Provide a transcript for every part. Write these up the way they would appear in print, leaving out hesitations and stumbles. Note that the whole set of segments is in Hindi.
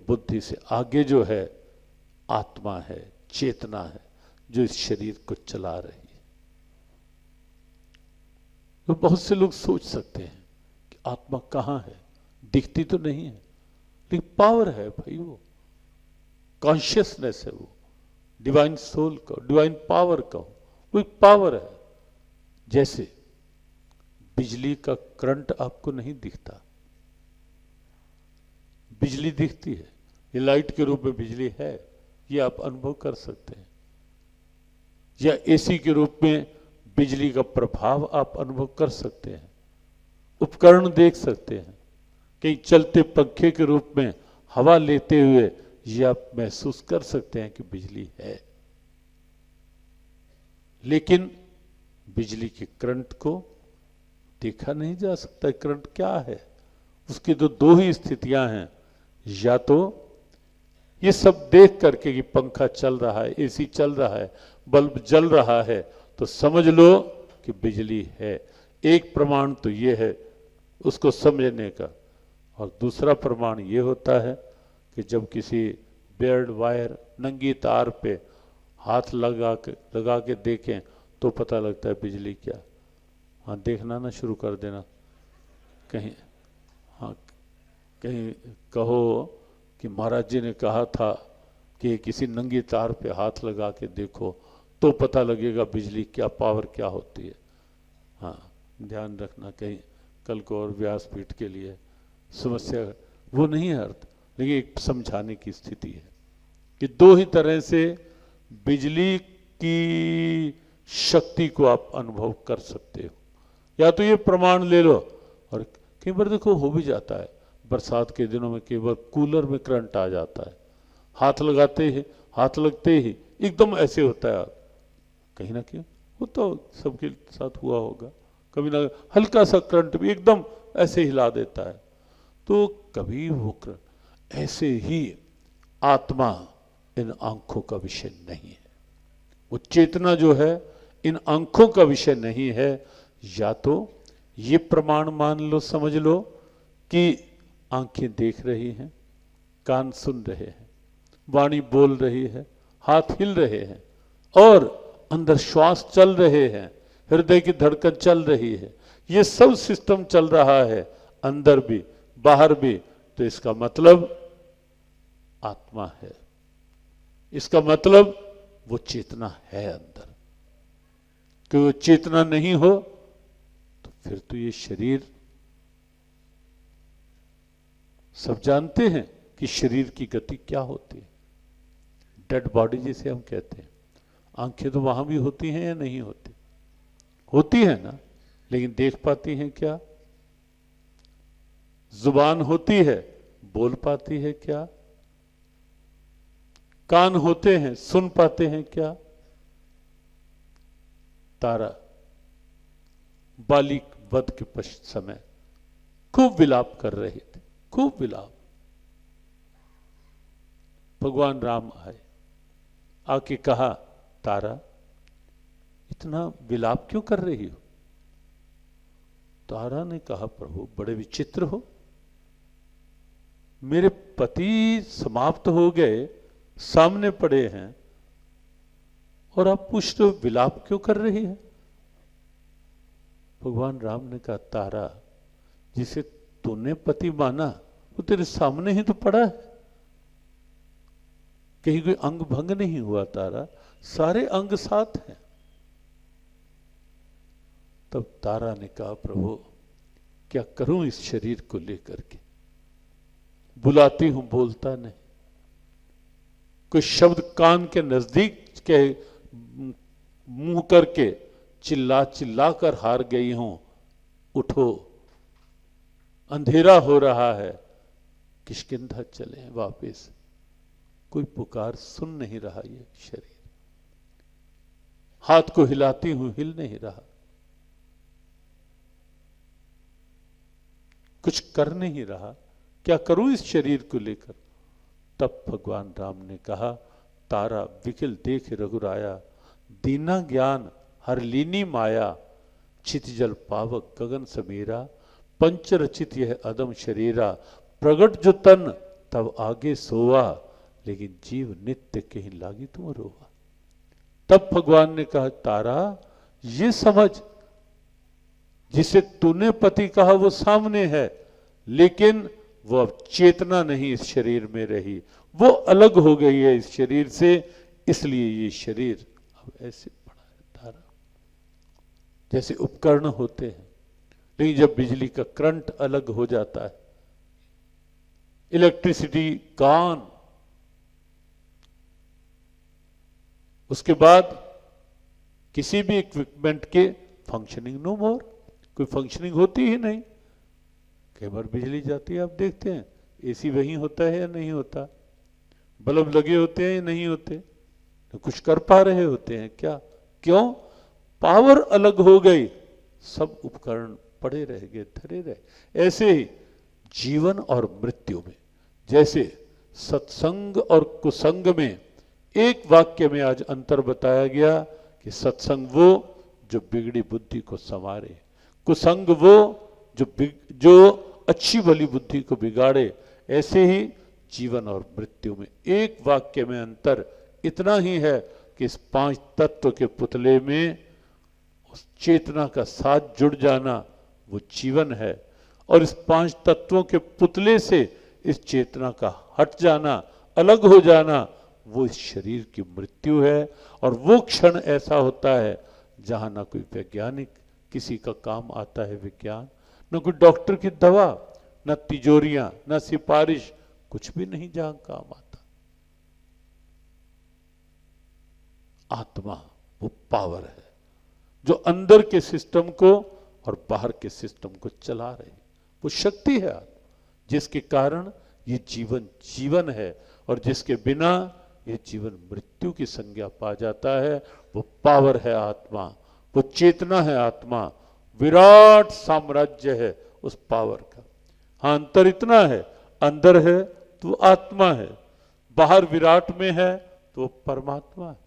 बुद्धि से आगे जो है आत्मा है, चेतना है, जो इस शरीर को चला रही है। तो बहुत से लोग सोच सकते हैं कि आत्मा कहाँ है, दिखती तो नहीं है, लेकिन पावर है भाई, वो कॉन्शियसनेस है, वो डिवाइन सोल का, डिवाइन पावर का, वो एक पावर है। जैसे बिजली का करंट आपको नहीं दिखता, बिजली दिखती है, ये लाइट के रूप में बिजली है, ये आप अनुभव कर सकते हैं। या एसी के रूप में बिजली का प्रभाव आप अनुभव कर सकते हैं, उपकरण देख सकते हैं। कहीं चलते पंखे के रूप में हवा लेते हुए ये आप महसूस कर सकते हैं कि बिजली है। लेकिन बिजली के करंट को देखा नहीं जा सकता। करंट क्या है? उसकी तो दो ही स्थितियां हैं, या तो ये सब देख करके कि पंखा चल रहा है, एसी चल रहा है, बल्ब जल रहा है, तो समझ लो कि बिजली है। एक प्रमाण तो ये है उसको समझने का। और दूसरा प्रमाण ये होता है कि जब किसी बेयर्ड वायर, नंगी तार पे हाथ लगा के देखें तो पता लगता है बिजली क्या। हाँ, देखना ना शुरू कर देना कहीं। हाँ, कहीं कहो कि महाराज जी ने कहा था कि किसी नंगी तार पे हाथ लगा के देखो तो पता लगेगा बिजली क्या, पावर क्या होती है। हाँ, ध्यान रखना, कहीं कल को और व्यासपीठ के लिए समस्या वो नहीं है अर्थ, लेकिन एक समझाने की स्थिति है कि दो ही तरह से बिजली की शक्ति को आप अनुभव कर सकते हो। या तो ये प्रमाण ले लो, और कई बार देखो हो भी जाता है, बरसात के दिनों में कई बार कूलर में करंट आ जाता है, हाथ लगते ही एकदम ऐसे होता है। कहीं ना कहीं वो तो सबके साथ हुआ होगा, कभी ना हल्का सा करंट भी एकदम ऐसे हिला देता है। तो कभी वो करंट ऐसे ही, आत्मा इन आंखों का विषय नहीं है, वो चेतना जो है इन आंखों का विषय नहीं है। या तो ये प्रमाण मान लो, समझ लो कि आंखें देख रही हैं, कान सुन रहे हैं, वाणी बोल रही है, हाथ हिल रहे हैं, और अंदर श्वास चल रहे हैं, हृदय की धड़कन चल रही है, ये सब सिस्टम चल रहा है, अंदर भी बाहर भी। तो इसका मतलब आत्मा है, इसका मतलब वो चेतना है अंदर। कि वो चेतना नहीं हो तो फिर तो ये शरीर, सब जानते हैं कि शरीर की गति क्या होती है, डेड बॉडी जिसे हम कहते हैं। आंखें तो वहां भी होती हैं या नहीं होती? होती है ना, लेकिन देख पाती हैं क्या? जुबान होती है, बोल पाती है क्या? कान होते हैं, सुन पाते हैं क्या? तारा बालिक वध के समय खूब विलाप कर रहे थे, खूब विलाप। भगवान राम आए, आके कहा, तारा इतना विलाप क्यों कर रही हो? तारा ने कहा, प्रभु बड़े विचित्र हो, मेरे पति समाप्त हो गए, सामने पड़े हैं, और आप पूछ रहे हो विलाप क्यों कर रही है? भगवान राम ने कहा, तारा जिसे तूने पति माना वो तेरे सामने ही तो पड़ा है, कहीं कोई अंग भंग नहीं हुआ तारा, सारे अंग साथ हैं। तब तारा ने कहा, प्रभु क्या करूं इस शरीर को लेकर के, बुलाती हूं बोलता नहीं, कोई शब्द कान के नजदीक के मुंह करके चिल्ला चिल्ला कर हार गई हूं, उठो अंधेरा हो रहा है, किष्किंधा चले वापस। कोई पुकार सुन नहीं रहा ये शरीर, हाथ को हिलाती हूं हिल नहीं रहा, कुछ कर नहीं रहा, क्या करूं इस शरीर को लेकर? तब भगवान राम ने कहा, तारा विकल देख रघुराया, दीना ज्ञान हर लीनी माया, चित जल पावक गगन समीरा, पंच रचित यह अदम शरीरा, प्रगट जो तन तब आगे सोवा, लेकिन जीव नित्य कहीं लागी तुम रोवा। तब भगवान ने कहा तारा ये समझ, जिसे तूने पति कहा वो सामने है, लेकिन वो अब चेतना नहीं इस शरीर में रही, वो अलग हो गई है इस शरीर से, इसलिए ये शरीर अब ऐसे पड़ा है। तारा जैसे उपकरण होते हैं, लेकिन जब बिजली का करंट अलग हो जाता है, इलेक्ट्रिसिटी गॉन, उसके बाद किसी भी इक्विपमेंट के फंक्शनिंग नो मोर, कोई फंक्शनिंग होती ही नहीं। कई बार बिजली जाती है, आप देखते हैं एसी वहीं होता है या नहीं होता, बल्ब लगे होते हैं या नहीं होते, तो कुछ कर पा रहे होते हैं क्या? क्यों? पावर अलग हो गई, सब उपकरण पड़े रह गए, धरे रहे। ऐसे ही जीवन और मृत्यु में, जैसे सत्संग और कुसंग में एक वाक्य में आज अंतर बताया गया कि सत्संग वो जो बिगड़ी बुद्धि को संवारे, कुसंग वो जो अच्छी भली बुद्धि को बिगाड़े। ऐसे ही जीवन और मृत्यु में एक वाक्य में अंतर इतना ही है कि इस 5 तत्व के पुतले में उस चेतना का साथ जुड़ जाना वो जीवन है, और इस 5 तत्वों के पुतले से इस चेतना का हट जाना, अलग हो जाना, वो इस शरीर की मृत्यु है। और वो क्षण ऐसा होता है जहां ना कोई वैज्ञानिक किसी का काम आता है विज्ञान, न कोई डॉक्टर की दवा, न तिजोरियां, न सिफारिश, कुछ भी नहीं जहां काम आता। आत्मा वो पावर है जो अंदर के सिस्टम को और बाहर के सिस्टम को चला रही, वो शक्ति है आत्मा, जिसके कारण ये जीवन जीवन है, और जिसके बिना ये जीवन मृत्यु की संज्ञा पा जाता है। वो पावर है आत्मा, वो चेतना है आत्मा, विराट साम्राज्य है उस पावर का। हाँ, अंतर इतना है, अंदर है तो आत्मा है, बाहर विराट में है तो परमात्मा है।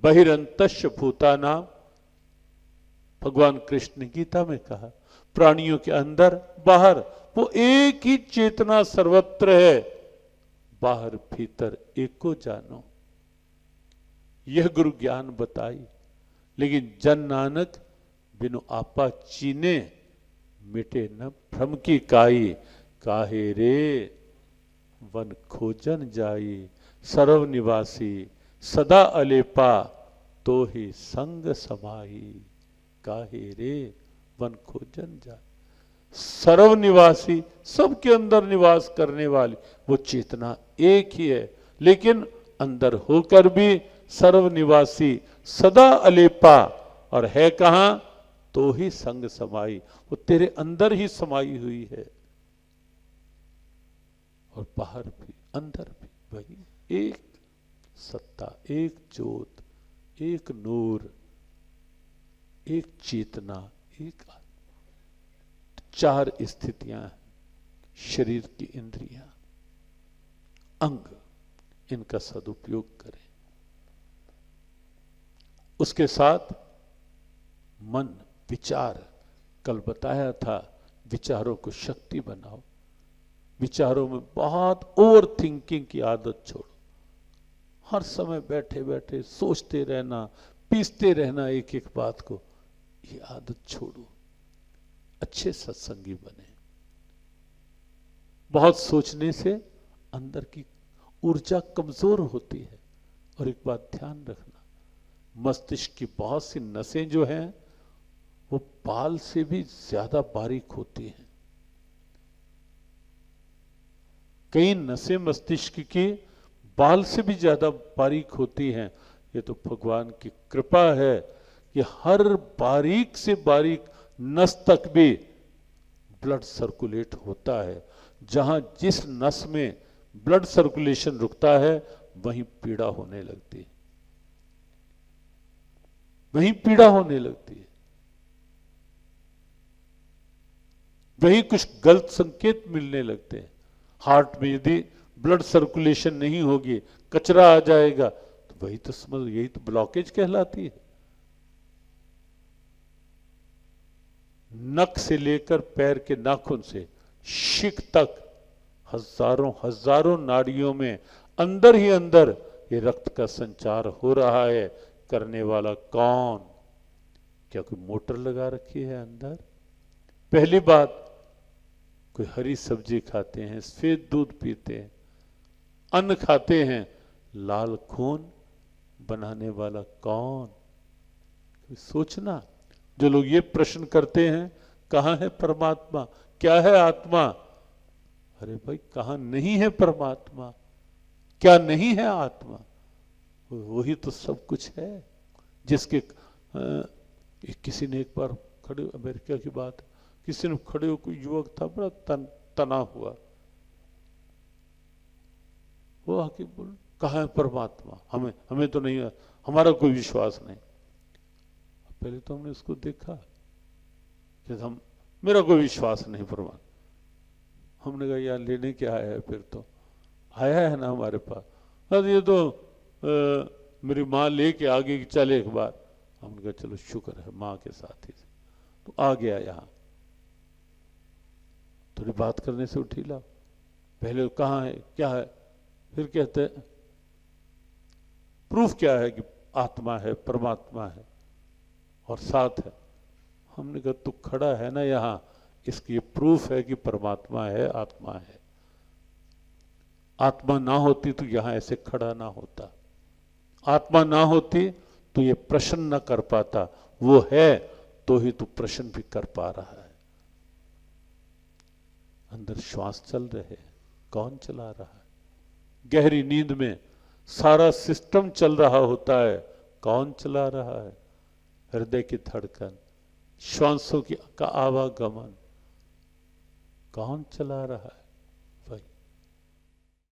बहिरंतश्च भूतानाम, भगवान कृष्ण ने गीता में कहा, प्राणियों के अंदर बाहर वो एक ही चेतना सर्वत्र है, बाहर भीतर एक को जानो, यह गुरु ज्ञान बताई। लेकिन जन नानक बिनु आपा चीने, मिटे न भ्रम की काई, काहे रे वन खोजन जाई, सर्व निवासी सदा अलेपा, तो ही संग समाई, काहे रे वन खोजन जाई। सर्व निवासी, सबके अंदर निवास करने वाली वो चेतना एक ही है, लेकिन अंदर होकर भी सर्व निवासी, सदा अलेपा, और है कहां? तो ही संग समाई, वो तेरे अंदर ही समाई हुई है, और बाहर भी अंदर भी वही एक सत्ता, एक ज्योत, एक नूर, एक चेतना, एक आत्मा। 4 स्थितियां हैं शरीर की, इंद्रियां, अंग, इनका सदुपयोग करें। उसके साथ मन, विचार, कल बताया था विचारों को शक्ति बनाओ, विचारों में बहुत ओवर थिंकिंग की आदत छोड़ो, हर समय बैठे बैठे सोचते रहना, पीसते रहना एक एक बात को, ये आदत छोड़ो, अच्छे सत्संगी बने। बहुत सोचने से अंदर की ऊर्जा कमजोर होती है, और एक बात ध्यान रखना, मस्तिष्क की बहुत सी नसें जो हैं वो बाल से भी ज्यादा बारीक होती हैं। कई नसें मस्तिष्क की बाल से भी ज्यादा बारीक होती हैं। ये तो भगवान की कृपा है कि हर बारीक से बारीक नस तक भी ब्लड सर्कुलेट होता है। जहां जिस नस में ब्लड सर्कुलेशन रुकता है वहीं पीड़ा होने लगती है, वहीं पीड़ा होने लगती है, वहीं कुछ गलत संकेत मिलने लगते हैं। हार्ट में यदि ब्लड सर्कुलेशन नहीं होगी, कचरा आ जाएगा, तो वही तो समझ, यही तो ब्लॉकेज कहलाती है। नख से लेकर पैर के नाखून से शिक तक हजारों हजारों नाड़ियों में अंदर ही अंदर ये रक्त का संचार हो रहा है। करने वाला कौन? क्या कोई मोटर लगा रखी है अंदर? पहली बात, कोई हरी सब्जी खाते हैं, सफेद दूध पीते हैं, अन्न खाते हैं, लाल खून बनाने वाला कौन? कोई सोचना। जो लोग ये प्रश्न करते हैं, कहां है परमात्मा, क्या है आत्मा? अरे भाई, कहां नहीं है परमात्मा, क्या नहीं है आत्मा? वही तो सब कुछ है। जिसके किसी ने एक बार खड़े, अमेरिका की बात, किसी ने खड़े हो, कोई युवक था बड़ा तना हुआ, वो आके बोल, कहाँ है परमात्मा? हमें तो नहीं है, हमारा कोई विश्वास नहीं। पहले तो हमने उसको देखा कि मेरा कोई विश्वास नहीं परमात्मा। हमने कहा यार लेने क्या आया है? फिर तो आया है ना हमारे पास। अरे ये तो मेरी माँ लेके आ गई कि चल एक बार। हमने कहा चलो शुक्र है माँ के साथ ही, तो आ गया यहाँ। थोड़ी बात करने से उठी ला, पहले कहाँ है, क्या है, फिर कहते हैं प्रूफ क्या है कि आत्मा है, परमात्मा है और साथ है। हमने कहा तू खड़ा है ना यहाँ, इसकी प्रूफ है कि परमात्मा है, आत्मा है। आत्मा ना होती तो यहां ऐसे खड़ा ना होता, आत्मा ना होती तो ये प्रश्न ना कर पाता। वो है तो ही तू प्रश्न भी कर पा रहा है। अंदर श्वास चल रहे, कौन चला रहा है? गहरी नींद में सारा सिस्टम चल रहा होता है, कौन चला रहा है? हृदय की धड़कन, श्वासों का आवागमन, कौन चला रहा है? भाई